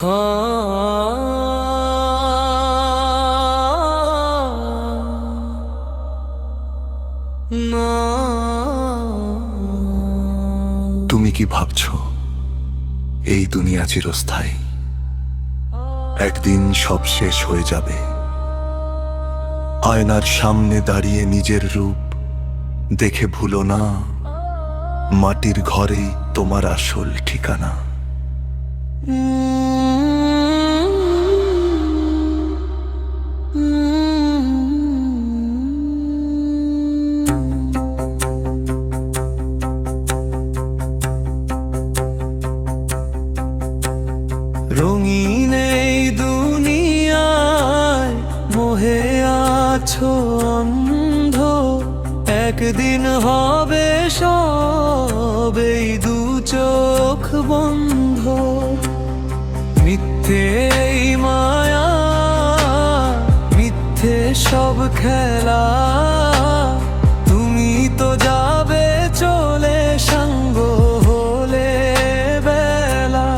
তুমি কি ভাবছো এই দুনিয়া চিরস্থায়ী? একদিন সব শেষ হয়ে যাবে। আয়নার সামনে দাঁড়িয়ে নিজের রূপ দেখে ভুলো না, মাটির ঘরেই তোমার আসল ঠিকানা। রঙিন এই দুনিয়ায় মোহে আছো অন্ধ, একদিন হবে সব এই দু চোখ বন্ধ। মিথ্যে এই মায়া, মিথ্যে সব খেলা, তুমি তো যাবে চলে সাঙ্গ হলে বেলা।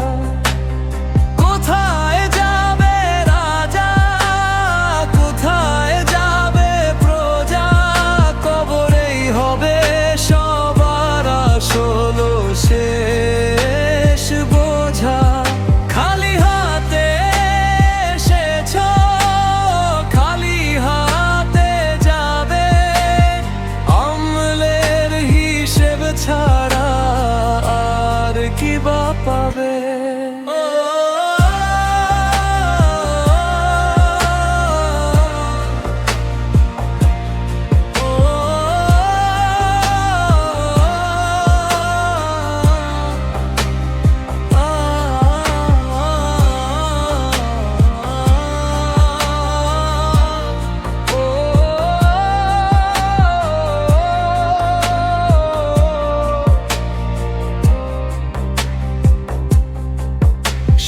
কোথায় যাবে রাজা, কোথায় যাবে প্রজা, কবরেই হবে সবার আসল শেষ বোঝা। খালি হাতে এসেছো, খালি হাতে যাবে, আমলের হিসেব ছাড়া আর কি বা পাবে।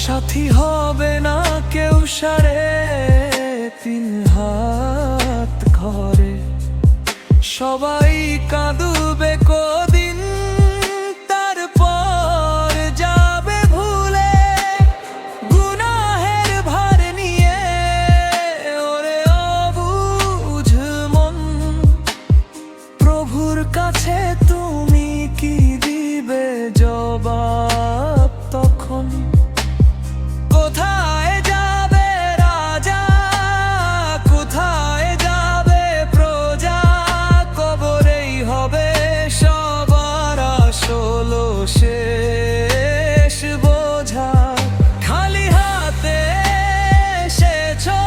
সাথী হবে না কেউ সাড়ে 3 হাত ঘরে, সবাই কাঁদবে কদিন, তারপর যাবে ভুলে। গুনাহের ভার নিয়ে ওরে অবুঝ মন, প্রভুর কাছে তুমি কি দিবে জবাব তখন? কোথায় যাবে রাজা, কোথায় যাবে প্রজা, কবরেই হবে সবার আসল শেষ বোঝা। খালি হাতে এসেছো,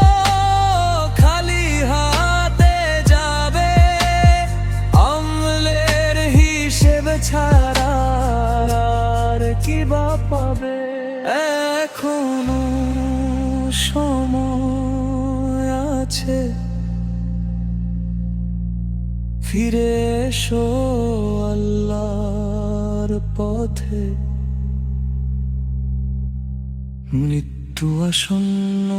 খালি হাতে যাবে, আমলের হিসেব ছাড়া আর কি বা পাবে। এখনো সময় আছে, ফিরে এসো আল্লাহর পথে। মৃত্যু আসন্ন।